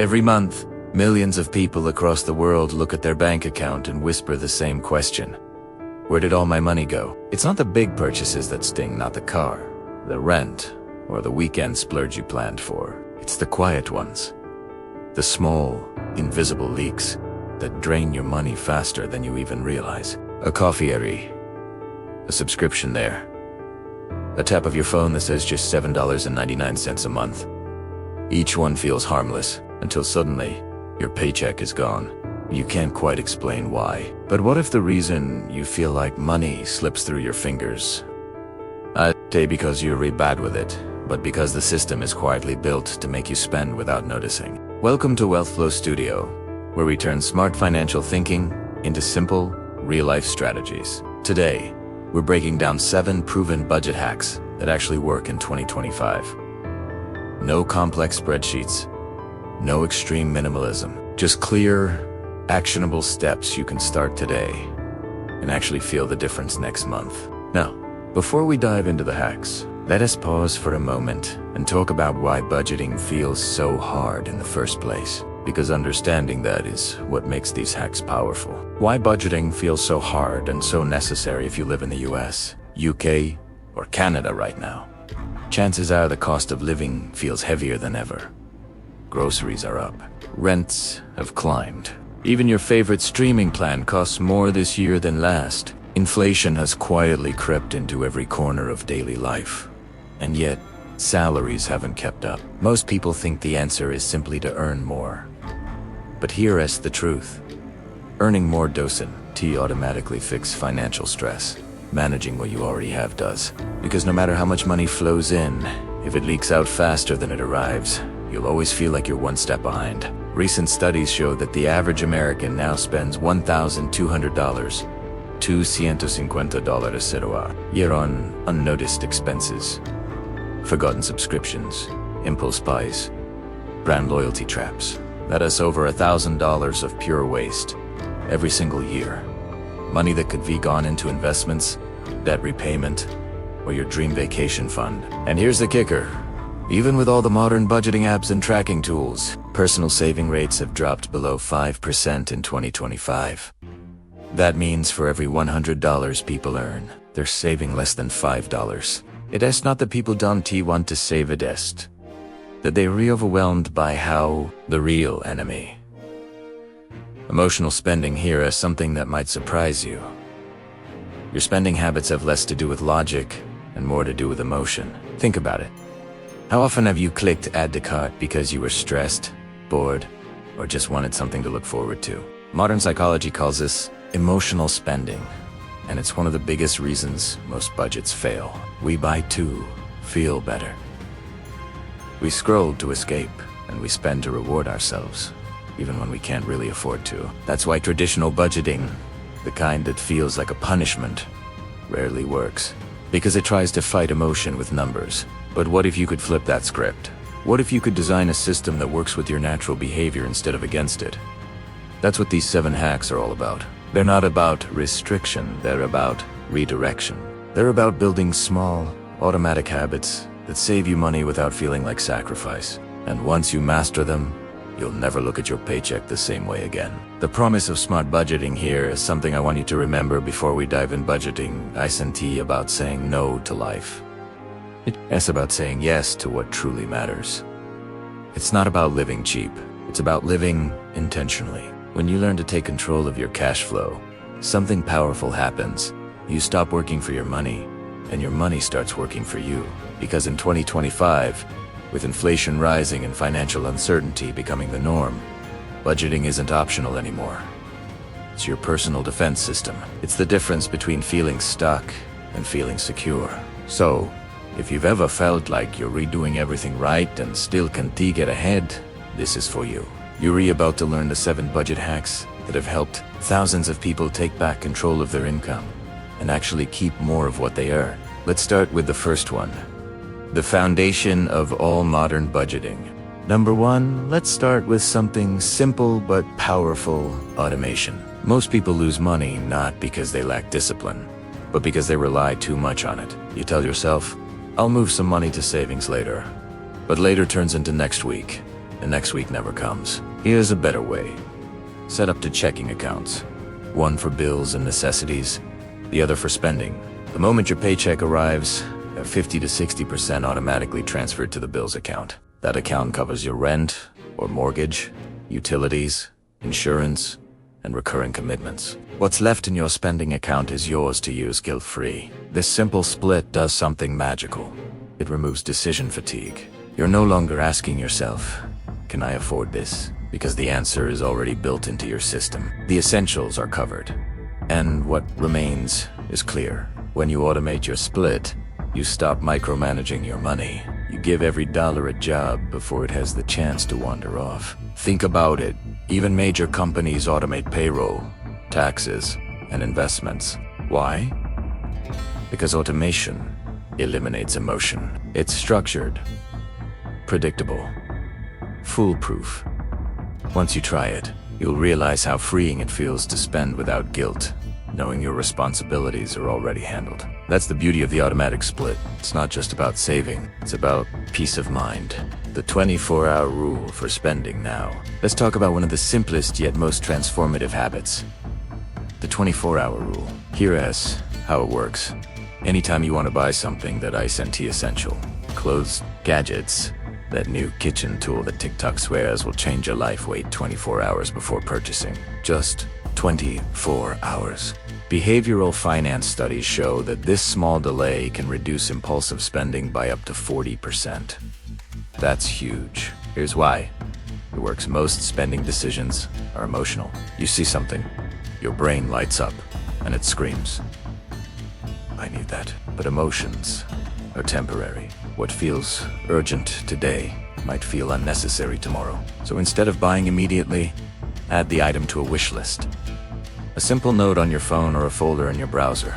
Every month, millions of people across the world look at their bank account and whisper the same question. Where did all my money go? It's not the big purchases that sting, not the car, the rent, or the weekend splurge you planned for. It's the quiet ones. The small, invisible leaks that drain your money faster than you even realize. A coffee every, a subscription there, a tap of your phone that says just $7.99 a month. Each one feels harmless until suddenly your paycheck is gone. You can't quite explain why. But what if the reason you feel like money slips through your fingers? I'd say because you're really bad with it, but because the system is quietly built to make you spend without noticing. Welcome to Wealth Flow Studio, where we turn smart financial thinking into simple, real-life strategies. Today, we're breaking down 7 proven budget hacks that actually work in 2025. No complex spreadsheets, no extreme minimalism, just clear, actionable steps you can start today and actually feel the difference next month. Now, before we dive into the hacks, let us pause for a moment and talk about why budgeting feels so hard in the first place. Because understanding that is what makes these hacks powerful. Why budgeting feels so hard and so necessary if you live in the US, UK, or Canada right now. Chances are the cost of living feels heavier than ever. Groceries are up. Rents have climbed. Even your favorite streaming plan costs more this year than last. Inflation has quietly crept into every corner of daily life. And yet, salaries haven't kept up. Most people think the answer is simply to earn more. But here is the truth. Earning more doesn't automatically fix financial stress. Managing what you already have does. Because no matter how much money flows in, if it leaks out faster than it arrives, you'll always feel like you're one step behind. Recent studies show that the average American now spends $1,200, $250 a year on unnoticed expenses. Forgotten subscriptions, impulse buys, brand loyalty traps. That is over $1,000 of pure waste every single year. Money that could be gone into investments, debt repayment, or your dream vacation fund. And here's the kicker. Even with all the modern budgeting apps and tracking tools, personal saving rates have dropped below 5% in 2025. That means for every $100 people earn, they're saving less than $5. It is not that people don't want to save, it is that they're overwhelmed by how the real enemy. Emotional spending here is something that might surprise you. Your spending habits have less to do with logic and more to do with emotion. Think about it. How often have you clicked add to cart because you were stressed, bored, or just wanted something to look forward to? Modern psychology calls this emotional spending, and it's one of the biggest reasons most budgets fail. We buy to feel better. We scroll to escape, and we spend to reward ourselves, even when we can't really afford to. That's why traditional budgeting, the kind that feels like a punishment, rarely works. Because it tries to fight emotion with numbers. But what if you could flip that script? What if you could design a system that works with your natural behavior instead of against it? That's what these 7 hacks are all about. They're not about restriction, they're about redirection. They're about building small, automatic habits that save you money without feeling like sacrifice. And once you master them, you'll never look at your paycheck the same way again. The promise of smart budgeting here is something I want you to remember before we dive in budgeting. Isn't about saying no to life. It's about saying yes to what truly matters. It's not about living cheap. It's about living intentionally. When you learn to take control of your cash flow, something powerful happens. You stop working for your money, and your money starts working for you. Because in 2025, with inflation rising and financial uncertainty becoming the norm, budgeting isn't optional anymore. It's your personal defense system. It's the difference between feeling stuck and feeling secure. So, if you've ever felt like you're redoing everything right and still can't get ahead, this is for you. You're about to learn the 7 budget hacks that have helped thousands of people take back control of their income and actually keep more of what they earn. Let's start with the first one. The foundation of all modern budgeting. Number 1, let's start with something simple but powerful: automation. Most people lose money not because they lack discipline, but because they rely too much on it. You tell yourself, I'll move some money to savings later. But later turns into next week, and next week never comes. Here's a better way. Set up two checking accounts. One for bills and necessities, the other for spending. The moment your paycheck arrives, 50 to 60% automatically transferred to the bills account. That account covers your rent or mortgage, utilities, insurance, and recurring commitments. What's left in your spending account is yours to use guilt-free. This simple split does something magical. It removes decision fatigue. You're no longer asking yourself, can I afford this? Because the answer is already built into your system. The essentials are covered, and what remains is clear. When you automate your split, you stop micromanaging your money. You give every dollar a job before it has the chance to wander off. Think about it. Even major companies automate payroll, taxes, and investments. Why? Because automation eliminates emotion. It's structured, predictable, foolproof. Once you try it, you'll realize how freeing it feels to spend without guilt, knowing your responsibilities are already handled. That's the beauty of the automatic split. It's not just about saving, it's about peace of mind. The 24-hour rule for spending now. Let's talk about one of the simplest yet most transformative habits. The 24-hour rule. Here's how it works. Anytime you want to buy something that I sent essential, clothes, gadgets, that new kitchen tool that TikTok swears will change your life, wait 24 hours before purchasing. Just 24 hours. Behavioral finance studies show that this small delay can reduce impulsive spending by up to 40%. That's huge. Here's why. It works. Most spending decisions are emotional. You see something, your brain lights up, and it screams, I need that. But emotions are temporary. What feels urgent today might feel unnecessary tomorrow. So instead of buying immediately, add the item to a wish list. A simple note on your phone or a folder in your browser.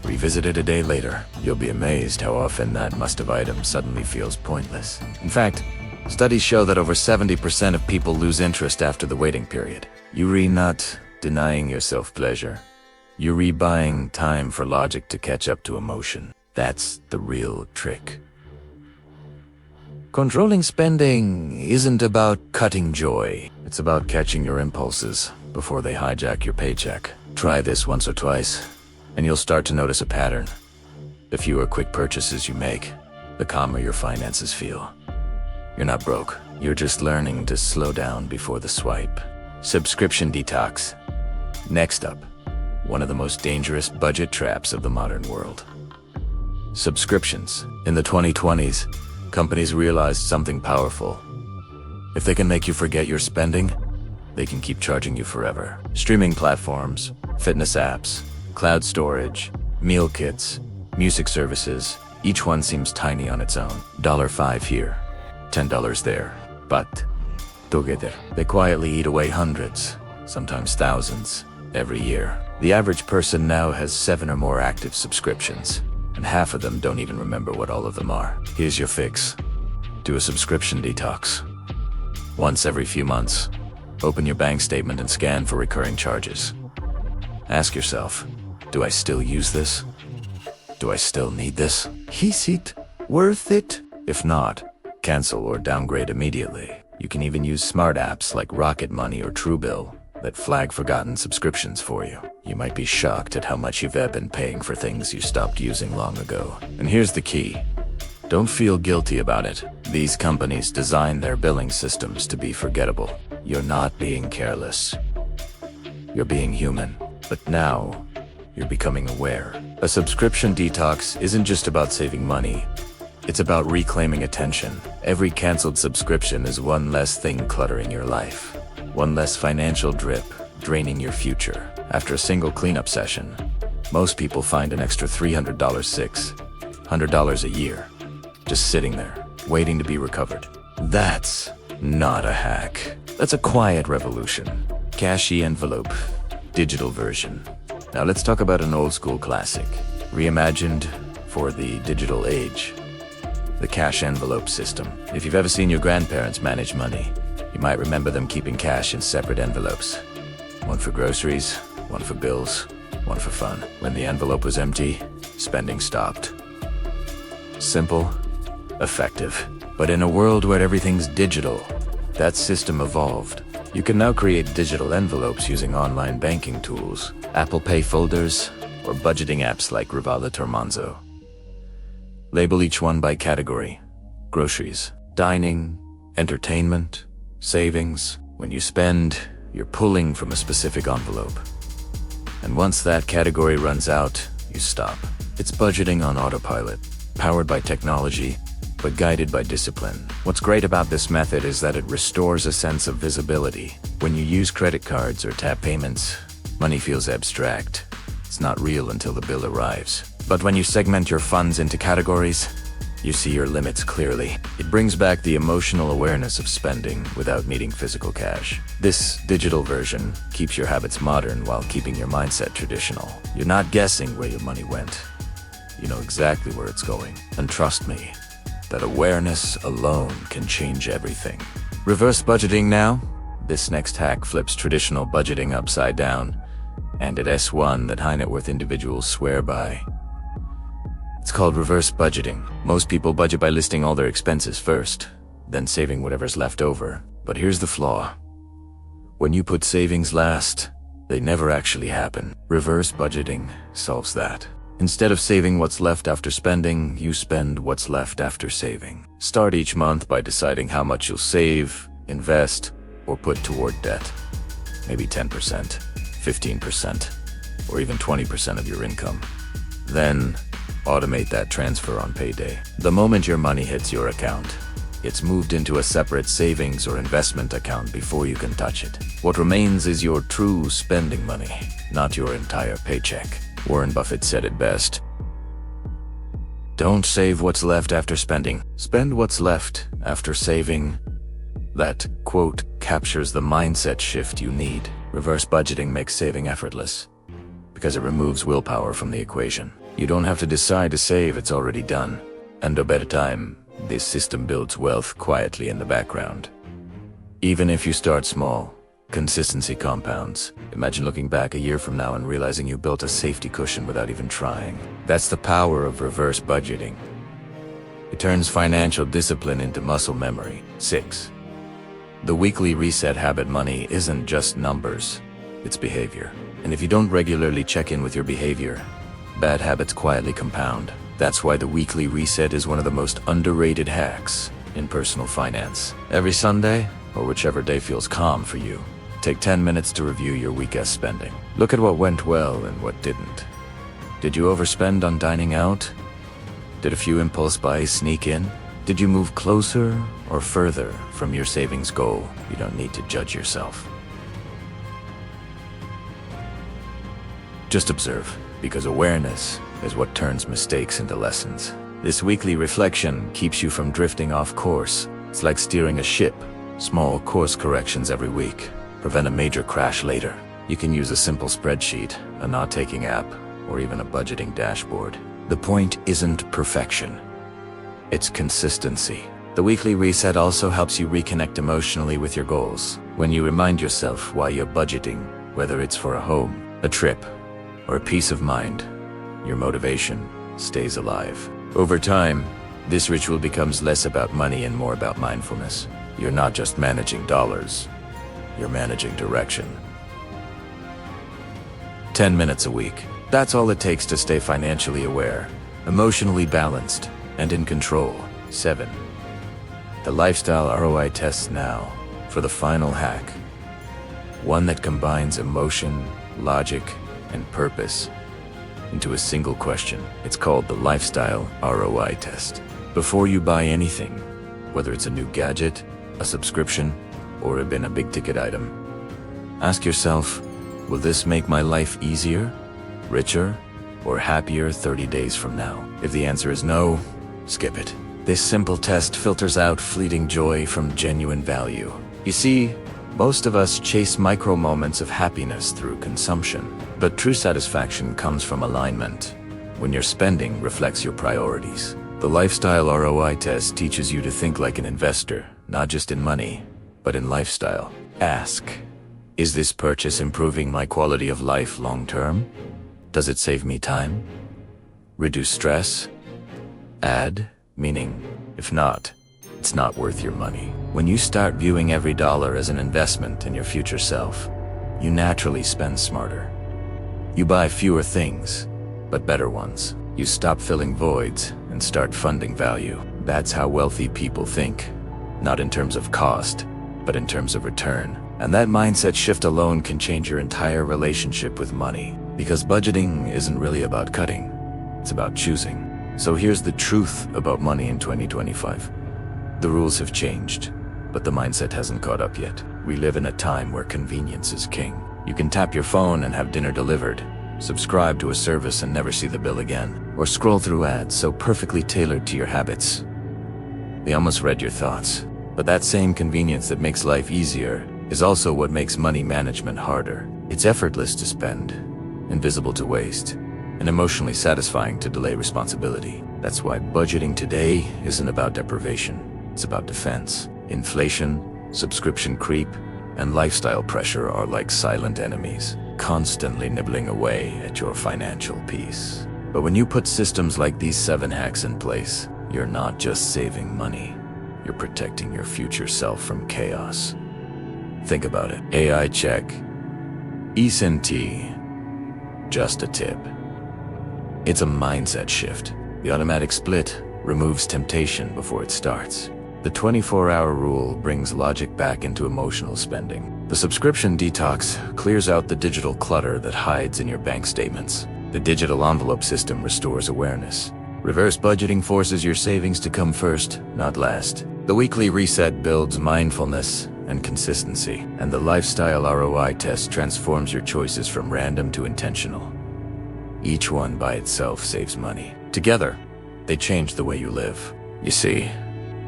Revisit it a day later. You'll be amazed how often that must-have item suddenly feels pointless. In fact, studies show that over 70% of people lose interest after the waiting period. You not denying yourself pleasure. You're rebuying time for logic to catch up to emotion. That's the real trick. Controlling spending isn't about cutting joy. It's about catching your impulses before they hijack your paycheck. Try this once or twice, and you'll start to notice a pattern. The fewer quick purchases you make, the calmer your finances feel. You're not broke. You're just learning to slow down before the swipe. Subscription detox. Next up, one of the most dangerous budget traps of the modern world. Subscriptions. In the 2020s, companies realized something powerful. If they can make you forget your spending, they can keep charging you forever. Streaming platforms, fitness apps, cloud storage, meal kits, music services, each one seems tiny on its own. $5 here, $10 there. But together, they quietly eat away hundreds, sometimes thousands, every year. The average person now has 7 or more active subscriptions, and half of them don't even remember what all of them are. Here's your fix. Do a subscription detox. Once every few months, open your bank statement and scan for recurring charges. Ask yourself, do I still use this? Do I still need this? Is it worth it? If not, cancel or downgrade immediately. You can even use smart apps like Rocket Money or Truebill that flag forgotten subscriptions for you. You might be shocked at how much you've been paying for things you stopped using long ago. And here's the key. Don't feel guilty about it. These companies design their billing systems to be forgettable. You're not being careless. You're being human. But now, you're becoming aware. A subscription detox isn't just about saving money. It's about reclaiming attention. Every canceled subscription is one less thing cluttering your life. One less financial drip draining your future. After a single cleanup session, most people find an extra $300, $600 a year, just sitting there, waiting to be recovered. That's not a hack. That's a quiet revolution. Cash envelope, digital version. Now let's talk about an old school classic, reimagined for the digital age. The cash envelope system. If you've ever seen your grandparents manage money, you might remember them keeping cash in separate envelopes. One for groceries, one for bills, one for fun. When the envelope was empty, spending stopped. Simple, effective. But in a world where everything's digital, That system evolved. You can now create digital envelopes using online banking tools, Apple Pay folders, or budgeting apps like Revolut or Monzo. Label each one by category: groceries, dining, entertainment, savings. When you spend, you're pulling from a specific envelope. And once that category runs out, you stop. It's budgeting on autopilot, powered by technology, but guided by discipline. What's great about this method is that it restores a sense of visibility. When you use credit cards or tap payments, money feels abstract. It's not real until the bill arrives. But when you segment your funds into categories, you see your limits clearly. It brings back the emotional awareness of spending without needing physical cash. This digital version keeps your habits modern while keeping your mindset traditional. You're not guessing where your money went. You know exactly where it's going. And trust me, that awareness alone can change everything. Reverse budgeting now? This next hack flips traditional budgeting upside down, and it's one that high net worth individuals swear by. It's called reverse budgeting. Most people budget by listing all their expenses first, then saving whatever's left over. But here's the flaw. When you put savings last, they never actually happen. Reverse budgeting solves that. Instead of saving what's left after spending, you spend what's left after saving. Start each month by deciding how much you'll save, invest, or put toward debt. Maybe 10%, 15%, or even 20% of your income. Then, automate that transfer on payday. The moment your money hits your account, it's moved into a separate savings or investment account before you can touch it. What remains is your true spending money, not your entire paycheck. Warren Buffett said it best. Don't save what's left after spending. Spend what's left after saving. That quote captures the mindset shift you need. Reverse budgeting makes saving effortless because it removes willpower from the equation. You don't have to decide to save, it's already done. And over time, this system builds wealth quietly in the background. Even if you start small, consistency compounds. Imagine looking back a year from now and realizing you built a safety cushion without even trying. That's the power of reverse budgeting. It turns financial discipline into muscle memory. 6. The weekly reset habit money isn't just numbers, it's behavior. And if you don't regularly check in with your behavior, bad habits quietly compound. That's why the weekly reset is one of the most underrated hacks in personal finance. Every Sunday, or whichever day feels calm for you, take 10 minutes to review your week's spending. Look at what went well and what didn't. Did you overspend on dining out? Did a few impulse buys sneak in? Did you move closer or further from your savings goal? You don't need to judge yourself. Just observe, because awareness is what turns mistakes into lessons. This weekly reflection keeps you from drifting off course. It's like steering a ship. Small course corrections every week prevent a major crash later. You can use a simple spreadsheet, a note-taking app, or even a budgeting dashboard. The point isn't perfection. It's consistency. The weekly reset also helps you reconnect emotionally with your goals. When you remind yourself why you're budgeting, whether it's for a home, a trip, or a peace of mind, your motivation stays alive. Over time, this ritual becomes less about money and more about mindfulness. You're not just managing dollars, you're managing direction. 10 minutes a week. That's all it takes to stay financially aware, emotionally balanced, and in control. 7. The lifestyle ROI test now for the final hack. One that combines emotion, logic, and purpose into a single question. It's called the lifestyle ROI test. Before you buy anything, whether it's a new gadget, a subscription, or a big ticket item, ask yourself, will this make my life easier, richer, or happier 30 days from now? If the answer is no, skip it. This simple test filters out fleeting joy from genuine value. You see, most of us chase micro moments of happiness through consumption, but true satisfaction comes from alignment, when your spending reflects your priorities. The lifestyle ROI test teaches you to think like an investor, not just in money, but in lifestyle. Ask, is this purchase improving my quality of life long term? Does it save me time? Reduce stress? Add meaning? If not, it's not worth your money. When you start viewing every dollar as an investment in your future self, you naturally spend smarter. You buy fewer things, but better ones. You stop filling voids and start funding value. That's how wealthy people think, not in terms of cost, but in terms of return. And that mindset shift alone can change your entire relationship with money. Because budgeting isn't really about cutting, it's about choosing. So here's the truth about money in 2025. The rules have changed, but the mindset hasn't caught up yet. We live in a time where convenience is king. You can tap your phone and have dinner delivered, subscribe to a service and never see the bill again, or scroll through ads so perfectly tailored to your habits. They almost read your thoughts. But that same convenience that makes life easier is also what makes money management harder. It's effortless to spend, invisible to waste, and emotionally satisfying to delay responsibility. That's why budgeting today isn't about deprivation, it's about defense. Inflation, subscription creep, and lifestyle pressure are like silent enemies, constantly nibbling away at your financial peace. But when you put systems like these 7 hacks in place, you're not just saving money, you're protecting your future self from chaos. Think about it. AI check. eSIN just a tip. It's a mindset shift. The automatic split removes temptation before it starts. The 24-hour rule brings logic back into emotional spending. The subscription detox clears out the digital clutter that hides in your bank statements. The digital envelope system restores awareness. Reverse budgeting forces your savings to come first, not last. The weekly reset builds mindfulness and consistency, and the lifestyle ROI test transforms your choices from random to intentional. Each one by itself saves money. Together, they change the way you live. You see,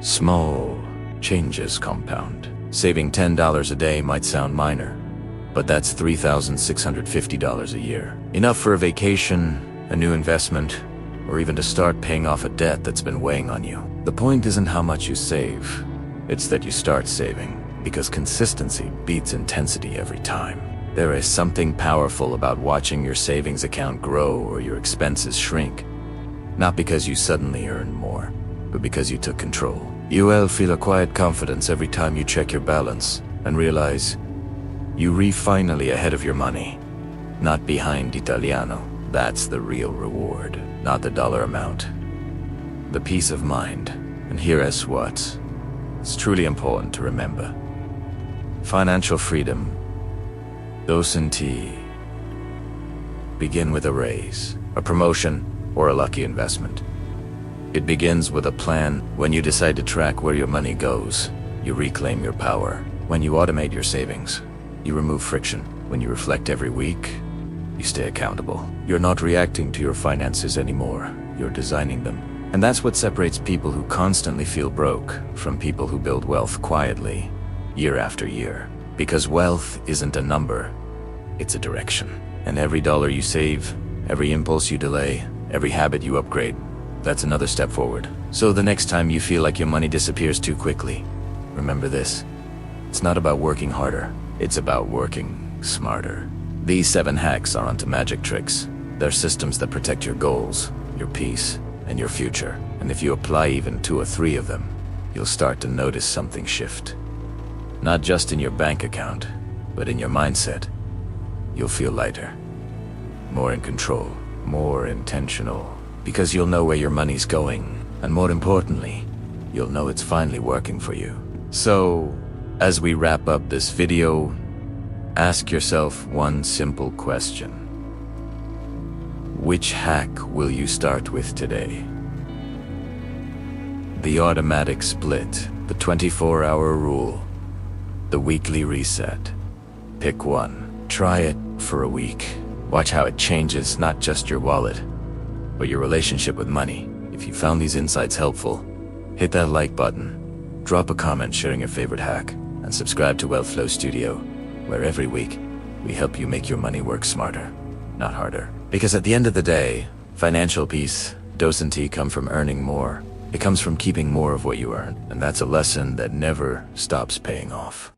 small changes compound. Saving $10 a day might sound minor, but that's $3,650 a year. Enough for a vacation, a new investment, or even to start paying off a debt that's been weighing on you. The point isn't how much you save, it's that you start saving, because consistency beats intensity every time. There is something powerful about watching your savings account grow or your expenses shrink. Not because you suddenly earn more, but because you took control. You will feel a quiet confidence every time you check your balance and realize you're finally ahead of your money, not behind Italiano. That's the real reward, not the dollar amount. The peace of mind. And here is what it's truly important to remember. Financial freedom doesn't begin with a raise, a promotion, or a lucky investment. It begins with a plan. When you decide to track where your money goes, you reclaim your power. When you automate your savings, you remove friction. When you reflect every week, you stay accountable. You're not reacting to your finances anymore, you're designing them. And that's what separates people who constantly feel broke from people who build wealth quietly, year after year. Because wealth isn't a number, it's a direction. And every dollar you save, every impulse you delay, every habit you upgrade, that's another step forward. So the next time you feel like your money disappears too quickly, remember this. It's not about working harder, it's about working smarter. These 7 hacks aren't magic tricks. They're systems that protect your goals, your peace, and your future. And if you apply even 2 or 3 of them, you'll start to notice something shift. Not just in your bank account, but in your mindset. You'll feel lighter, more in control, more intentional, because you'll know where your money's going, and more importantly, you'll know it's finally working for you. So, as we wrap up this video, ask yourself one simple question. Which hack will you start with today? The automatic split, the 24-hour rule, the weekly reset. Pick one. Try it for a week. Watch how it changes not just your wallet, but your relationship with money. If you found these insights helpful, hit that like button, drop a comment sharing your favorite hack, and subscribe to Wealthflow Studio, where every week we help you make your money work smarter, not harder. Because at the end of the day, financial peace doesn't come from earning more. It comes from keeping more of what you earn, and that's a lesson that never stops paying off.